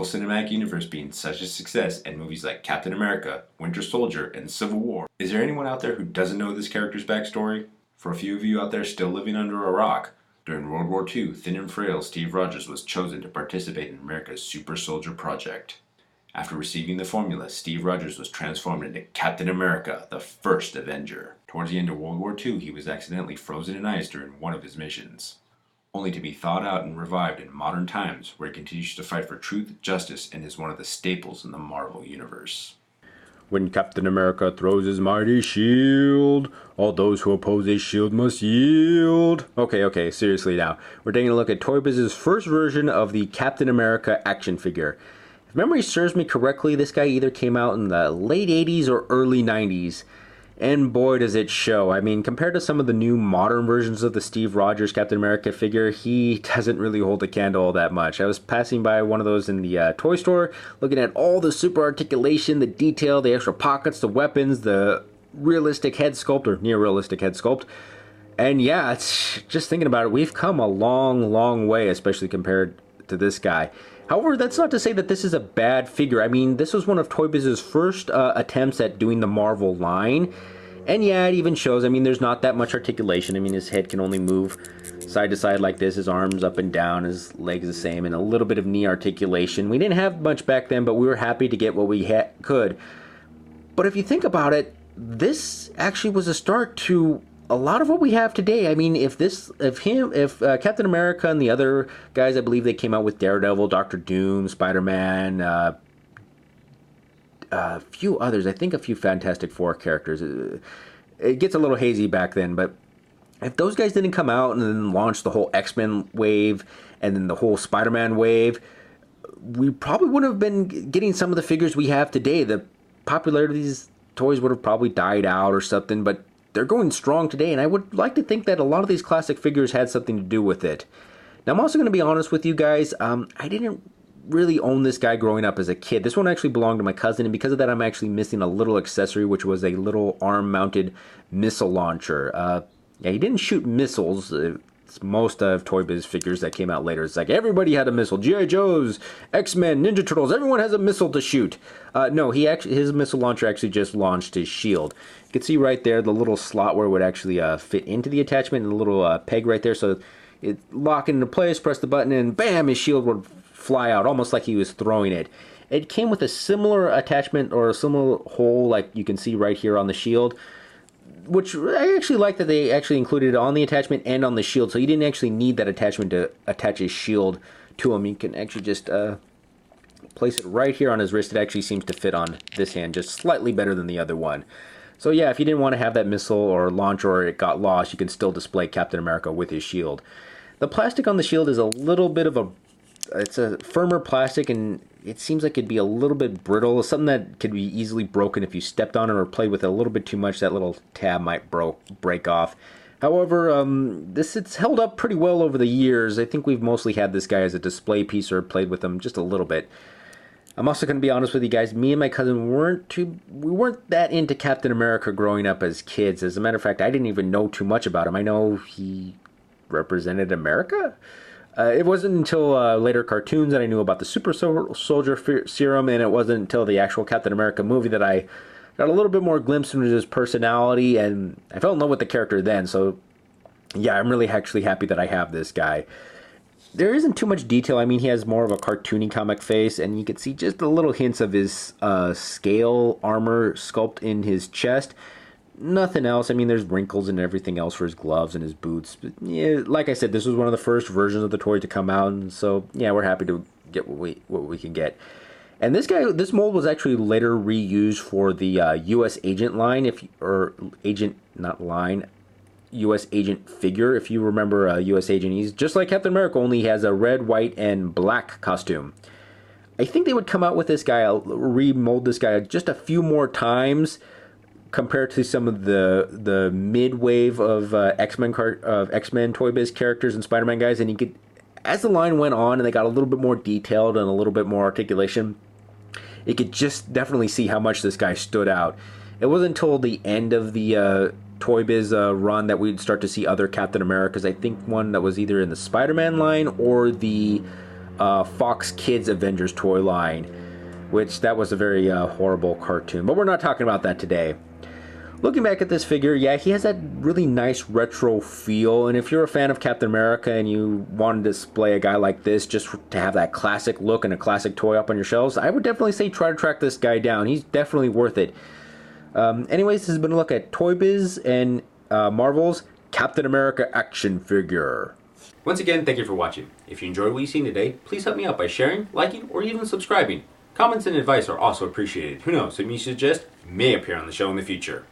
Marvel Cinematic Universe being such a success and movies like Captain America, Winter Soldier, and Civil War, is there anyone out there who doesn't know this character's backstory? For a few of you out there still living under a rock, during World War II, thin and frail Steve Rogers was chosen to participate in America's Super Soldier Project. After receiving the formula, Steve Rogers was transformed into Captain America, the first Avenger. Towards the end of World War II, he was accidentally frozen in ice during one of his missions, only to be thawed out and revived in modern times, where he continues to fight for truth, justice, and is one of the staples in the Marvel Universe. When Captain America throws his mighty shield, all those who oppose his shield must yield. Okay, seriously now. We're taking a look at Toy Biz's first version of the Captain America action figure. If memory serves me correctly, this guy either came out in the late 80s or early 90s. And boy, does it show. I mean, compared to some of the new modern versions of the Steve Rogers Captain America figure, he doesn't really hold a candle all that much. I was passing by one of those in the toy store, looking at all the super articulation, the detail, the extra pockets, the weapons, the realistic head sculpt, or near-realistic head sculpt. And yeah, it's just thinking about it, we've come a long way, especially compared to this guy. However, that's not to say that this is a bad figure. I mean, this was one of Toy Biz's first attempts at doing the Marvel line. And yeah, it even shows, I mean, there's not that much articulation. I mean, his head can only move side to side like this, his arms up and down, his legs the same, and a little bit of knee articulation. We didn't have much back then, but we were happy to get what we could. But if you think about it, this actually was a start to a lot of what we have today. I mean, if Captain America and the other guys, I believe they came out with Daredevil, Doctor Doom, Spider-Man, a few others, I think a few Fantastic Four characters. It gets a little hazy back then, but if those guys didn't come out and then launch the whole X-Men wave and then the whole Spider-Man wave, we probably wouldn't have been getting some of the figures we have today. The popularity of these toys would have probably died out or something, but they're going strong today, and I would like to think that a lot of these classic figures had something to do with it. Now, I'm also going to be honest with you guys, I didn't really own this guy growing up as a kid. This one actually belonged to my cousin, and because of that, I'm actually missing a little accessory, which was a little arm-mounted missile launcher. Yeah, he didn't shoot missiles. It's most of Toy Biz figures that came out later. It's like everybody had a missile. G.I. Joe's, X-Men, Ninja Turtles, everyone has a missile to shoot. No, his missile launcher actually just launched his shield. You can see right there the little slot where it would actually fit into the attachment, and the little peg right there. So it lock into place, press the button, and bam, his shield would fly out, almost like he was throwing it. It came with a similar attachment or a similar hole like you can see right here on the shield, which I actually like that they actually included it on the attachment and on the shield, so you didn't actually need that attachment to attach his shield to him. You can actually just place it right here on his wrist. It actually seems to fit on this hand just slightly better than the other one. So yeah, if you didn't want to have that missile or launch or it got lost, you can still display Captain America with his shield. The plastic on the shield is a little bit of it's a firmer plastic, and it seems like it'd be a little bit brittle. It's something that could be easily broken if you stepped on it or played with it a little bit too much. That little tab might break off. However, it's held up pretty well over the years. I think we've mostly had this guy as a display piece or played with him just a little bit. I'm also going to be honest with you guys. Me and my cousin we weren't that into Captain America growing up as kids. As a matter of fact, I didn't even know too much about him. I know he represented America. It wasn't until later cartoons that I knew about the Super Soldier Serum, and it wasn't until the actual Captain America movie that I got a little bit more glimpse into his personality, and I fell in love with the character then. So yeah, I'm really actually happy that I have this guy. There isn't too much detail. I mean, he has more of a cartoony comic face, and you can see just the little hints of his scale armor sculpt in his chest. Nothing else. I mean, there's wrinkles and everything else for his gloves and his boots. But yeah, like I said, this was one of the first versions of the toy to come out, and so yeah, we're happy to get what we can get. And this mold was actually later reused for the U.S. Agent line, U.S. Agent figure. If you remember U.S. Agent, he's just like Captain America, only he has a red, white, and black costume. I think they would come out with this guy, remold this guy just a few more times compared to some of the mid-wave of X-Men Toy Biz characters and Spider-Man guys, and you could, as the line went on and they got a little bit more detailed and a little bit more articulation, you could just definitely see how much this guy stood out. It wasn't until the end of the Toy Biz run that we'd start to see other Captain Americas. I think one that was either in the Spider-Man line or the Fox Kids Avengers toy line, which that was a very horrible cartoon. But we're not talking about that today. Looking back at this figure, yeah, he has that really nice retro feel, and if you're a fan of Captain America and you want to display a guy like this just to have that classic look and a classic toy up on your shelves, I would definitely say try to track this guy down. He's definitely worth it. Anyways, this has been a look at Toy Biz and Marvel's Captain America action figure. Once again, thank you for watching. If you enjoyed what you've seen today, please help me out by sharing, liking, or even subscribing. Comments and advice are also appreciated. Who knows, something you suggest may appear on the show in the future.